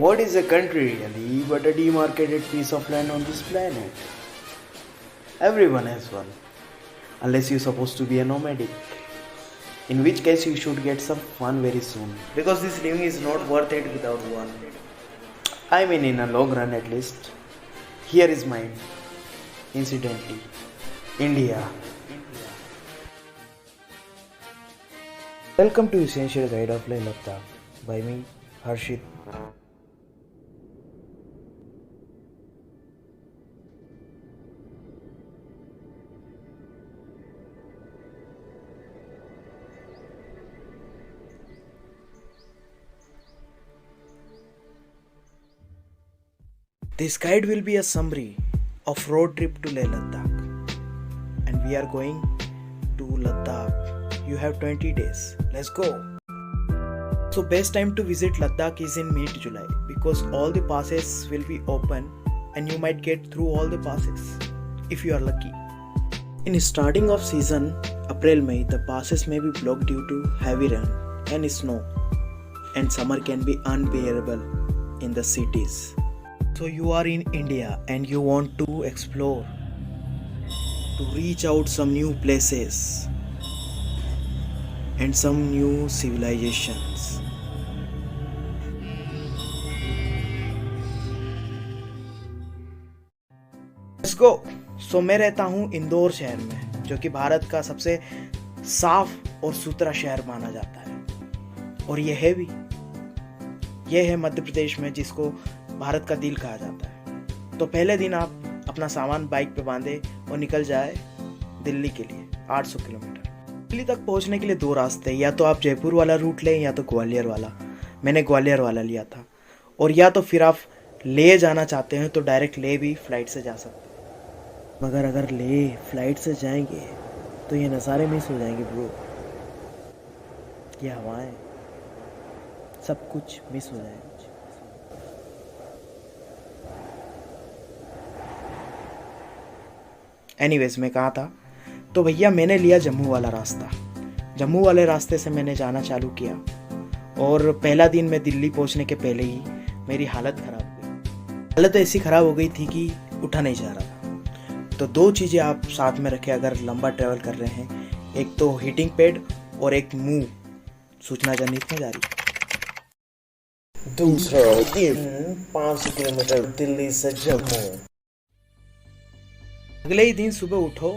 What is a country really but a demarcated piece of land on this planet? Everyone has one, unless you're supposed to be a nomadic. In which case, you should get some fun very soon. Because this living is not worth it without one. I mean, in a long run at least. Here is mine. Incidentally, India. Welcome to Essential Guide of Leh Ladakh by me, Harshit. This guide will be a summary of road trip to Leh Ladakh, and we are going to Ladakh. You have 20 days. Let's go. So best time to visit Ladakh is in mid-July because all the passes will be open and you might get through all the passes if you are lucky. In starting of season, April-May, the passes may be blocked due to heavy rain and snow, and summer can be unbearable in the cities. So you are in India and you want to explore, to reach out some new places and some new civilizations. Let's go. So मैं रहता हूँ इंदौर शहर में, जो कि भारत का सबसे साफ और सुथरा शहर माना जाता है, और यह है भी। यह है मध्य प्रदेश में, जिसको भारत का दिल कहा जाता है। तो पहले दिन आप अपना सामान बाइक पे बांधे और निकल जाए दिल्ली के लिए 800 किलोमीटर। दिल्ली तक पहुंचने के लिए दो रास्ते, या तो आप जयपुर वाला रूट लें या तो ग्वालियर वाला। मैंने ग्वालियर वाला लिया था। और या तो फिर आप ले जाना चाहते हैं तो डायरेक्ट ले भी फ्लाइट से जा सकते हैं। मगर अगर ले फ्लाइट से जाएंगे तो ये नज़ारे मिस हो जाएंगे ब्रो। ये हवाएं, सब कुछ मिस हो जाएगा। एनीवेज, मैं कहा था, तो भैया मैंने लिया जम्मू वाला रास्ता। जम्मू वाले रास्ते से मैंने जाना चालू किया, और पहला दिन मैं दिल्ली पहुंचने के पहले ही मेरी हालत ख़राब हो गई। हालत ऐसी ख़राब हो गई थी कि उठा नहीं जा रहा था। तो दो चीज़ें आप साथ में रखें अगर लंबा ट्रैवल कर रहे हैं, एक तो हीटिंग पैड और एक मुंह। सूचना जनहित में जारी। दूसरा 500 किलोमीटर दिल्ली से जम्मू। अगले ही दिन सुबह उठो,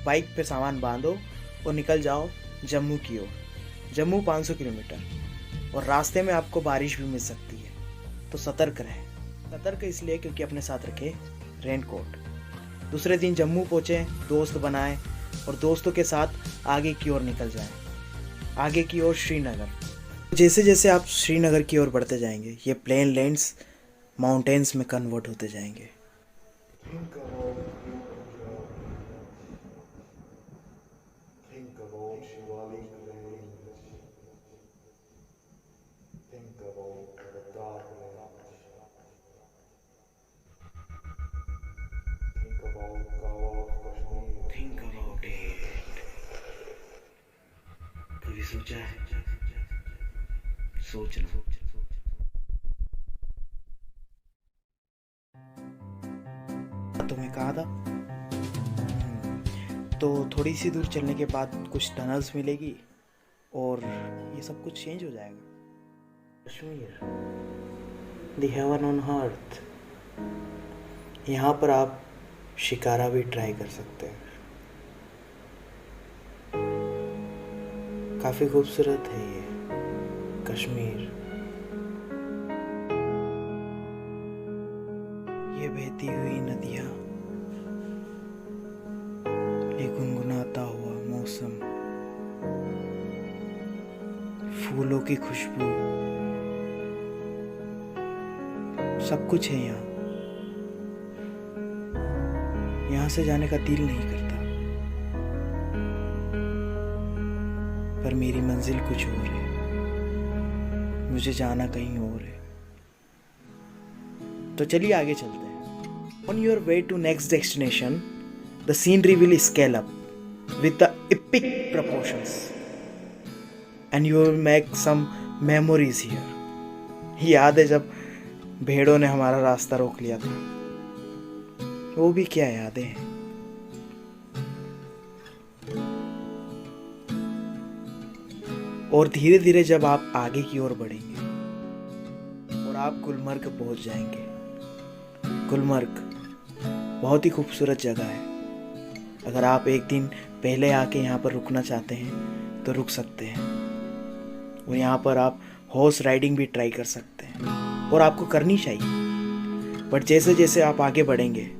बाइक पे सामान बांधो और निकल जाओ जम्मू की ओर। जम्मू 500 किलोमीटर, और रास्ते में आपको बारिश भी मिल सकती है, तो सतर्क रहें। सतर्क इसलिए क्योंकि अपने साथ रखें रेनकोट। दूसरे दिन जम्मू पहुँचे, दोस्त बनाए और दोस्तों के साथ आगे की ओर निकल जाएं। आगे की ओर श्रीनगर। जैसे जैसे आप श्रीनगर की ओर बढ़ते जाएंगे, ये प्लेन लैंड्स माउंटेन्स में कन्वर्ट होते जाएंगे। कभी सोचा है? सोचना। तो मैं कहा था, तो थोड़ी सी दूर चलने के बाद कुछ टनल्स मिलेगी और ये सब कुछ चेंज हो जाएगा। Kashmir, the heaven on earth. यहाँ पर आप शिकारा भी ट्राई कर सकते हैं। काफ़ी खूबसूरत है ये कश्मीर। ये बहती हुई नदियाँ, ये गुनगुनाता हुआ मौसम, फूलों की खुशबू, सब कुछ है यहाँ। यहाँ से जाने का दिल नहीं करता, पर मेरी मंजिल कुछ और है। मुझे जाना कहीं और है। तो चलिए आगे चलते हैं। On your way to next destination, the scenery will scale up with the epic proportions, and you will make some memories here. याद है जब भेड़ों ने हमारा रास्ता रोक लिया था। वो भी क्या यादें हैं। और धीरे धीरे जब आप आगे की ओर बढ़ेंगे और आप गुलमर्ग पहुंच जाएंगे। गुलमर्ग बहुत ही खूबसूरत जगह है। अगर आप एक दिन पहले आके यहाँ पर रुकना चाहते हैं तो रुक सकते हैं। और यहाँ पर आप हॉर्स राइडिंग भी ट्राई कर सकते हैं और आपको करनी चाहिए। बट जैसे जैसे आप आगे बढ़ेंगे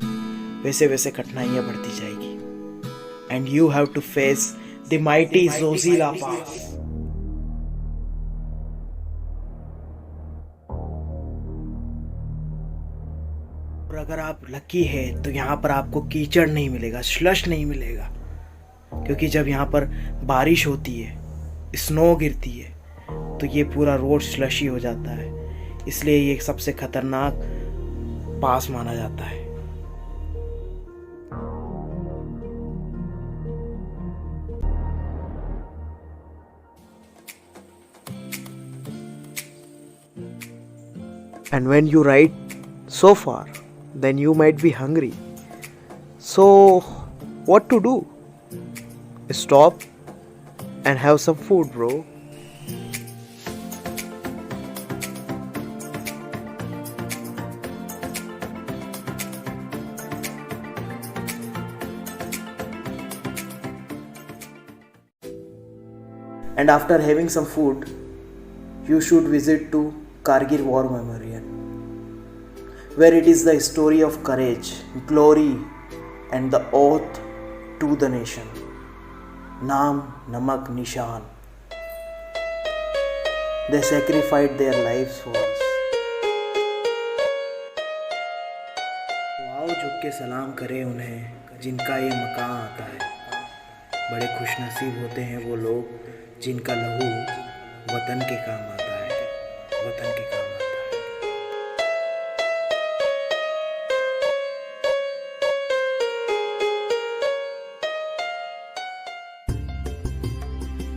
वैसे वैसे कठिनाइयाँ बढ़ती जाएगी। And you have to face the mighty Zojila pass. और अगर आप लकी है तो यहाँ पर आपको कीचड़ नहीं मिलेगा, स्लश नहीं मिलेगा, क्योंकि जब यहाँ पर बारिश होती है, स्नो गिरती है, तो ये पूरा रोड स्लशी हो जाता है। इसलिए ये सबसे खतरनाक पास माना जाता है। And when you ride so far, then you might be hungry. So, what to do? Stop and have some food, bro. And after having some food, you should visit to Kargil War Memorial, where it is the story of courage, glory, and the oath to the nation. Naam, Namak, Nishan. They sacrificed their lives for us. तो आओ झुक के सलाम करें उन्हें जिनका ये मकाम आता है। बड़े खुशनसीब होते हैं वो लोग जिनका लहू वतन के काम आता है, वतन के काम आता है।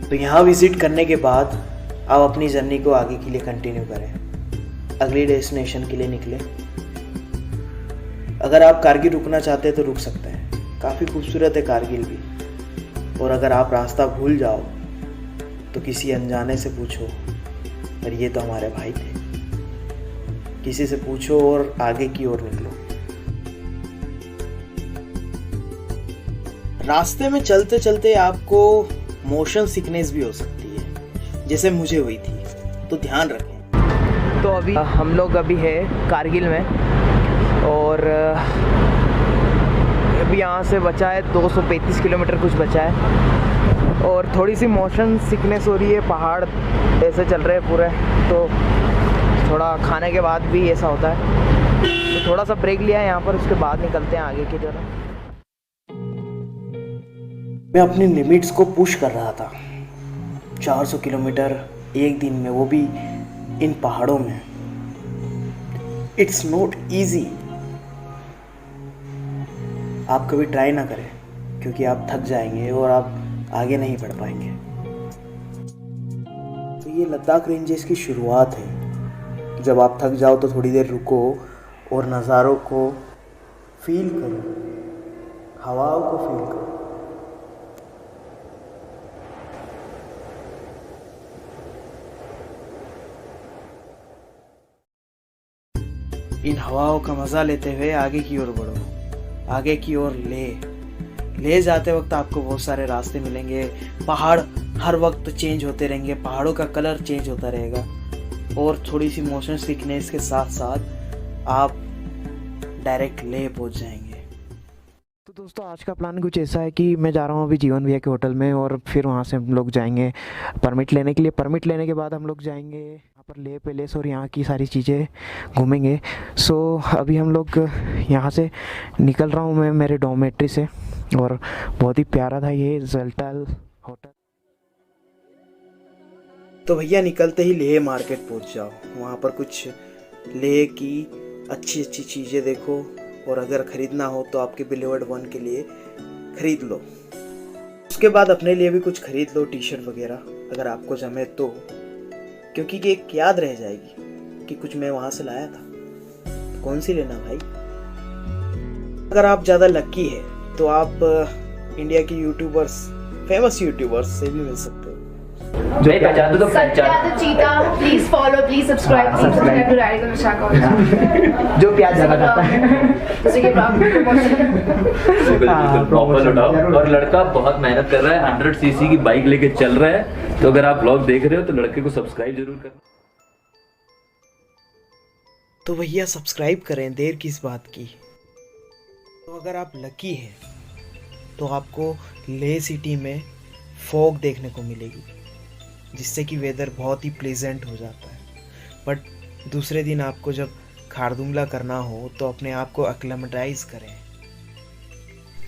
तो यहाँ विजिट करने के बाद आप अपनी जर्नी को आगे के लिए कंटिन्यू करें, अगली डेस्टिनेशन के लिए निकले। अगर आप कारगिल रुकना चाहते हैं तो रुक सकते हैं, काफ़ी खूबसूरत है कारगिल भी। और अगर आप रास्ता भूल जाओ तो किसी अनजाने से पूछो, और ये तो हमारे भाई थे, किसी से पूछो और आगे की ओर निकलो। रास्ते में चलते चलते आपको मोशन सिकनेस भी हो सकती है, जैसे मुझे हुई थी, तो ध्यान रखें। तो अभी हम लोग है कारगिल में, और अभी यहाँ से बचा है 235 किलोमीटर कुछ बचा है, और थोड़ी सी मोशन सिकनेस हो रही है। पहाड़ ऐसे चल रहे हैं पूरे, तो थोड़ा खाने के बाद भी ऐसा होता है, तो थोड़ा सा ब्रेक लिया है यहाँ पर, उसके बाद निकलते हैं आगे की तरफ। मैं अपनी लिमिट्स को पुश कर रहा था, 400 किलोमीटर एक दिन में, वो भी इन पहाड़ों में। It's not easy. आप कभी ट्राई ना करें, क्योंकि आप थक जाएंगे और आप आगे नहीं बढ़ पाएंगे। तो ये लद्दाख रेंजेस की शुरुआत है। जब आप थक जाओ तो थोड़ी देर रुको और नज़ारों को फील करो, हवाओं को फील करो। इन हवाओं का मज़ा लेते हुए आगे की ओर बढ़ो, आगे की ओर ले जाते वक्त आपको बहुत सारे रास्ते मिलेंगे। पहाड़ हर वक्त चेंज होते रहेंगे, पहाड़ों का कलर चेंज होता रहेगा, और थोड़ी सी मोशन सिकनेस के साथ साथ आप डायरेक्ट लेह पहुंच जाएंगे। तो दोस्तों आज का प्लान कुछ ऐसा है कि मैं जा रहा हूँ अभी जीवन भैया के होटल में, और फिर वहाँ से हम लोग जाएंगे परमिट लेने के लिए। परमिट लेने के बाद हम लोग जाएंगे यहाँ पर लेह पैलेस और यहाँ की सारी चीज़ें घूमेंगे। सो अभी हम लोग यहाँ से निकल रहा हूँ मैं मेरे डॉर्मेट्री से, और बहुत ही प्यारा था ये ज़ल्टल होटल। तो भैया निकलते ही लेह मार्केट पहुँच जाओ, वहाँ पर कुछ लेह की अच्छी अच्छी चीज़ें देखो, और अगर ख़रीदना हो तो आपके बिलीवर्ड वन के लिए ख़रीद लो। उसके बाद अपने लिए भी कुछ ख़रीद लो, टी शर्ट वगैरह अगर आपको जमे तो, क्योंकि ये एक याद रह जाएगी कि कुछ मैं वहाँ से लाया था। कौन सी लेना भाई? अगर आप ज़्यादा लकी है तो आप इंडिया के यूट्यूबर्स, फेमस यूट्यूबर्स से भी मिल सकते हो। जो पहचान तो पहचान चीता, please follow, please subscribe to radical Vishakha. जो प्याज ज्यादा खाता है जैसे कि प्रॉपर उठाओ। और लड़का बहुत मेहनत कर रहा है, 100 सीसी की बाइक लेके चल रहा है। तो अगर आप ब्लॉग देख रहे हो तो लड़के को सब्सक्राइब जरूर करना। तो भैया सब्सक्राइब करें, देर किस बात की। तो अगर आप लकी हैं तो आपको ले सिटी में फॉग देखने को मिलेगी, जिससे कि वेदर बहुत ही प्लेजेंट हो जाता है। बट दूसरे दिन आपको जब खारदुंगला करना हो तो अपने आप को एक्लेमेटाइज करें।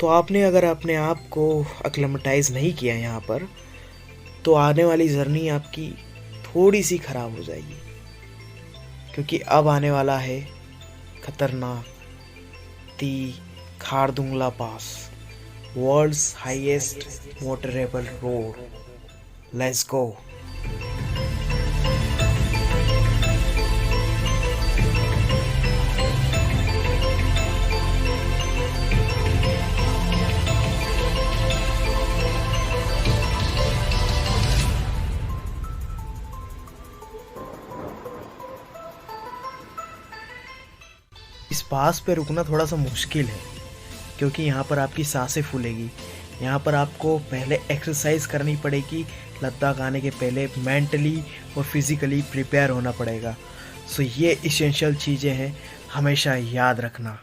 तो आपने अगर अपने आप को एक्लेमेटाइज नहीं किया यहाँ पर, तो आने वाली जर्नी आपकी थोड़ी सी ख़राब हो जाएगी, क्योंकि अब आने वाला है खतरनाक the Khardungla pass, world's highest motorable road. Let's go. इस पास पे रुकना थोड़ा सा मुश्किल है, क्योंकि यहाँ पर आपकी सांसें फूलेगी। यहाँ पर आपको पहले एक्सरसाइज करनी पड़ेगी। लद्दाख आने के पहले मेंटली और फिज़िकली प्रिपेयर होना पड़ेगा। सो ये इसेंशियल चीज़ें हैं, हमेशा याद रखना।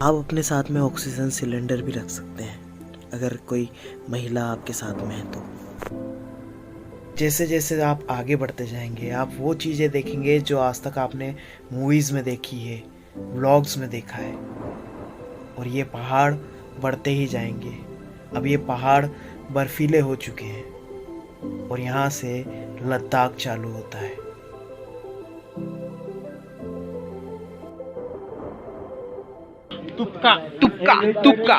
आप अपने साथ में ऑक्सीजन सिलेंडर भी रख सकते हैं अगर कोई महिला आपके साथ में है तो। जैसे जैसे आप आगे बढ़ते जाएंगे, आप वो चीज़ें देखेंगे जो आज तक आपने मूवीज़ में देखी है, व्लॉग्स में देखा है। और ये पहाड़ बढ़ते ही जाएंगे। अब ये पहाड़ बर्फीले हो चुके हैं और यहाँ से लद्दाख चालू होता है। तुक्का तुक्का तुक्का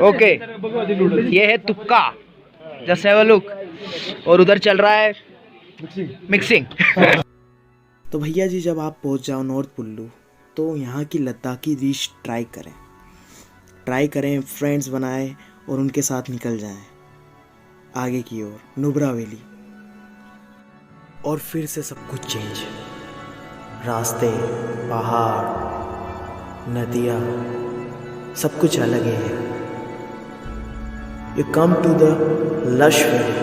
ओके, ये है तुक्का जस्ट हैव अ लुक। और उधर चल रहा है मिक्सिंग। तो भैया जी, जब आप पहुंच जाओ नॉर्थ कुल्लू तो यहाँ की लद्दाखी डिश ट्राई करें, फ्रेंड्स बनाएं और उनके साथ निकल जाएं आगे की ओर नुब्रा वैली। और फिर से सब कुछ चेंज, रास्ते, पहाड़, नदियाँ, सब कुछ अलग ही है। You come to the lush valley.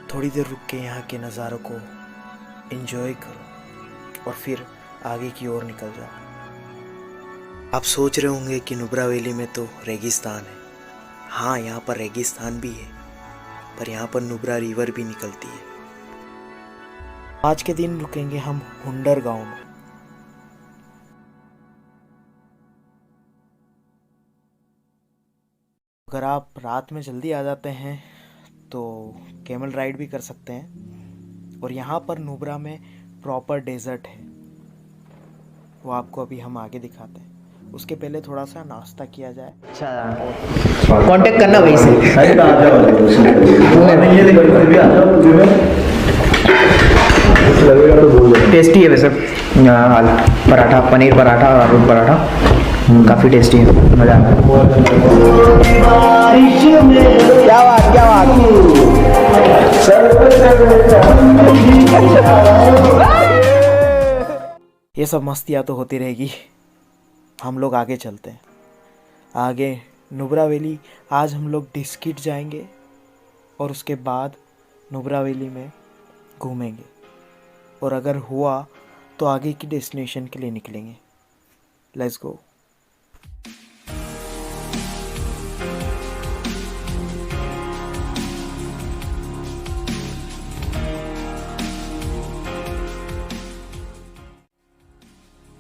थोड़ी देर रुक के यहाँ के नज़ारों को एंजॉय करो और फिर आगे की ओर निकल जाओ। आप सोच रहे होंगे कि नुब्रा वैली में तो रेगिस्तान है। हाँ, यहाँ पर रेगिस्तान भी है, पर यहाँ पर नुब्रा रिवर भी निकलती है। आज के दिन रुकेंगे हम हुंडर गांव में। अगर आप रात में जल्दी आ जाते हैं तो कैमल राइड भी कर सकते हैं। और यहाँ पर नुब्रा में प्रॉपर डेजर्ट है, वो आपको अभी हम आगे दिखाते हैं। उसके पहले थोड़ा सा नाश्ता किया जाए। अच्छा, कांटेक्ट करना वहीं से। टेस्टी है वैसे, पराठा, पनीर पराठा और आलू पराठा काफ़ी टेस्टी है, मज़ा आता है। क्या बात क्या बात। ये सब मस्तियाँ तो होती रहेगी, हम लोग आगे चलते हैं। आगे नुब्रा वैली, आज हम लोग डिस्किट जाएंगे और उसके बाद नुब्रा वैली में घूमेंगे। और अगर हुआ तो आगे की डेस्टिनेशन के लिए निकलेंगे। Let's go.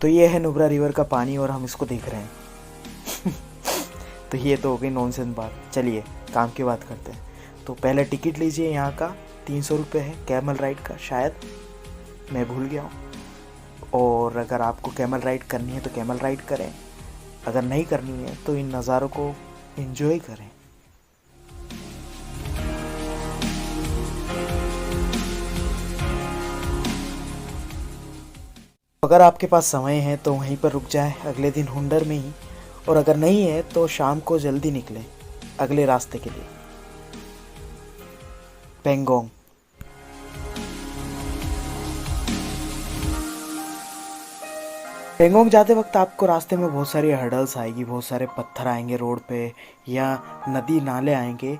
तो ये है नुब्रा रिवर का पानी और हम इसको देख रहे हैं। तो ये तो हो गई नॉनसेंस बात। चलिए काम की बात करते हैं। तो पहले टिकट लीजिए, यहाँ का 300 रुपये है कैमल राइड का, शायद मैं भूल गया हूँ। और अगर आपको कैमल राइड करनी है तो कैमल राइड करें, अगर नहीं करनी है तो इन नज़ारों को एंजॉय करें। अगर आपके पास समय है तो वहीं पर रुक जाए अगले दिन हुंडर में ही, और अगर नहीं है तो शाम को जल्दी निकलें अगले रास्ते के लिए, पेंगोंग। पेंगोंग जाते वक्त आपको रास्ते में बहुत सारी हर्डल्स आएगी, बहुत सारे पत्थर आएंगे रोड पे या नदी नाले आएंगे,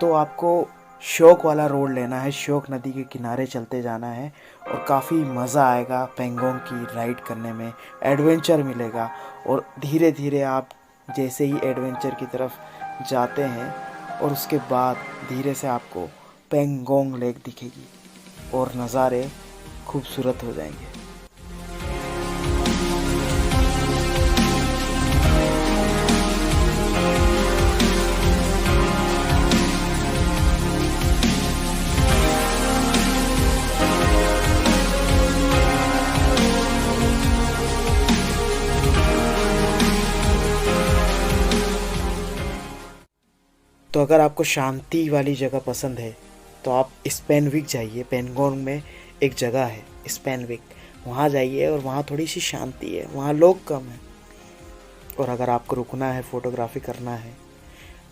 तो आपको श्योक वाला रोड लेना है, श्योक नदी के किनारे चलते जाना है और काफ़ी मज़ा आएगा पेंगोंग की राइड करने में, एडवेंचर मिलेगा। और धीरे धीरे आप जैसे ही एडवेंचर की तरफ जाते हैं और उसके बाद धीरे से आपको पेंगोंग लेक दिखेगी और नज़ारे खूबसूरत हो जाएंगे। तो अगर आपको शांति वाली जगह पसंद है तो आप स्पेनविक जाइए। पेंगोंग में एक जगह है स्पेनविक, वहाँ जाइए और वहाँ थोड़ी सी शांति है, वहाँ लोग कम हैं। और अगर आपको रुकना है, फोटोग्राफी करना है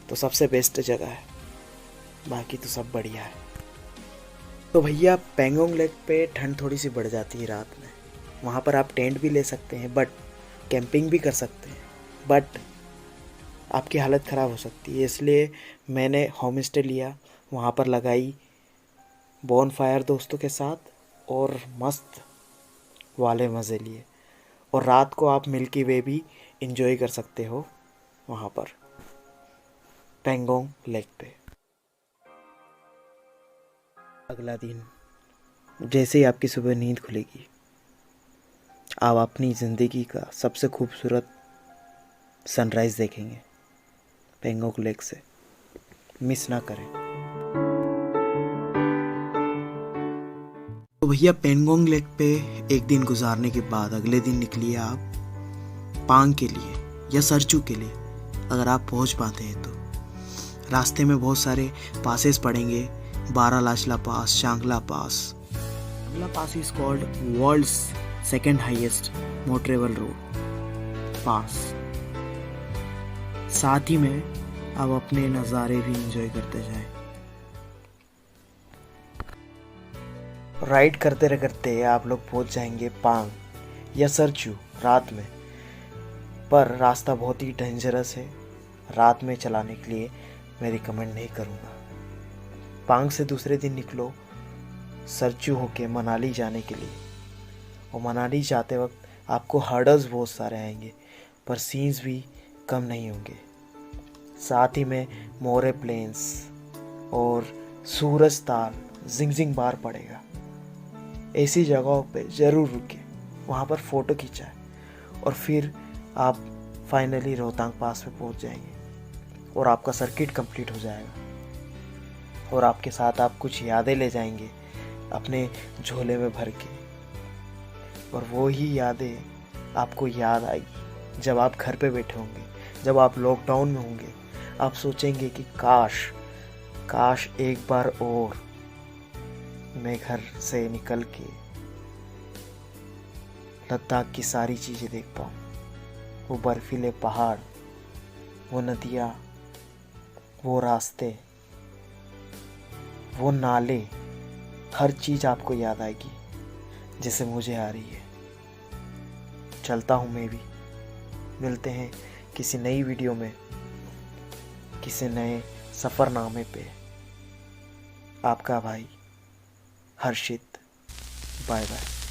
तो सबसे बेस्ट जगह है, बाकी तो सब बढ़िया है। तो भैया पेंगोंग लेक पे ठंड थोड़ी सी बढ़ जाती है रात में, वहाँ पर आप टेंट भी ले सकते हैं, बट कैंपिंग भी कर सकते हैं, बट आपकी हालत ख़राब हो सकती है। इसलिए मैंने होम स्टे लिया, वहाँ पर लगाई बॉन फायर दोस्तों के साथ और मस्त वाले मज़े लिए। और रात को आप मिल्की वे भी इंजॉय कर सकते हो वहाँ पर पेंगोंग लेक पे। अगला दिन जैसे ही आपकी सुबह नींद खुलेगी, आप अपनी ज़िंदगी का सबसे खूबसूरत सनराइज़ देखेंगे पेंगोंग लेक से, मिस ना करें। तो भैया पेंगोंग लेक पे एक दिन गुजारने के बाद अगले दिन निकलिए आप पांग के लिए या सरचू के लिए, अगर आप पहुंच पाते हैं तो। रास्ते में बहुत सारे पासेस पड़ेंगे, Baralachala pass, Shangla pass. Shangla pass is called world's second highest motorable road pass. साथ ही में आप अपने नज़ारे भी एंजॉय करते जाएं। राइड करते करते आप लोग पहुंच जाएंगे पांग या सरचू रात में, पर रास्ता बहुत ही डेंजरस है, रात में चलाने के लिए मैं रिकमेंड नहीं करूँगा। पांग से दूसरे दिन निकलो सरचू होके मनाली जाने के लिए, और मनाली जाते वक्त आपको हर्डल्स बहुत सारे आएंगे पर सीन्स भी कम नहीं होंगे। साथ ही में मोरे प्लेन्स और सूरज ताल जिंगजिंग बार पड़ेगा। ऐसी जगहों पे ज़रूर रुके, वहाँ पर फ़ोटो खिंचाए और फिर आप फाइनली रोहतांग पास में पहुँच जाएंगे और आपका सर्किट कंप्लीट हो जाएगा। और आपके साथ आप कुछ यादें ले जाएंगे अपने झोले में भर के, और वो ही यादें आपको याद आएगी जब आप घर पे बैठे होंगे, जब आप लॉकडाउन में होंगे। आप सोचेंगे कि काश एक बार और मैं घर से निकल के लद्दाख की सारी चीज़ें देख पाऊँ, वो बर्फीले पहाड़, वो नदियाँ, वो रास्ते, वो नाले, हर चीज़ आपको याद आएगी जैसे मुझे आ रही है। चलता हूँ मैं भी, मिलते हैं किसी नई वीडियो में, किसी नए सफ़रनामे पे। आपका भाई हर्षित, बाय बाय।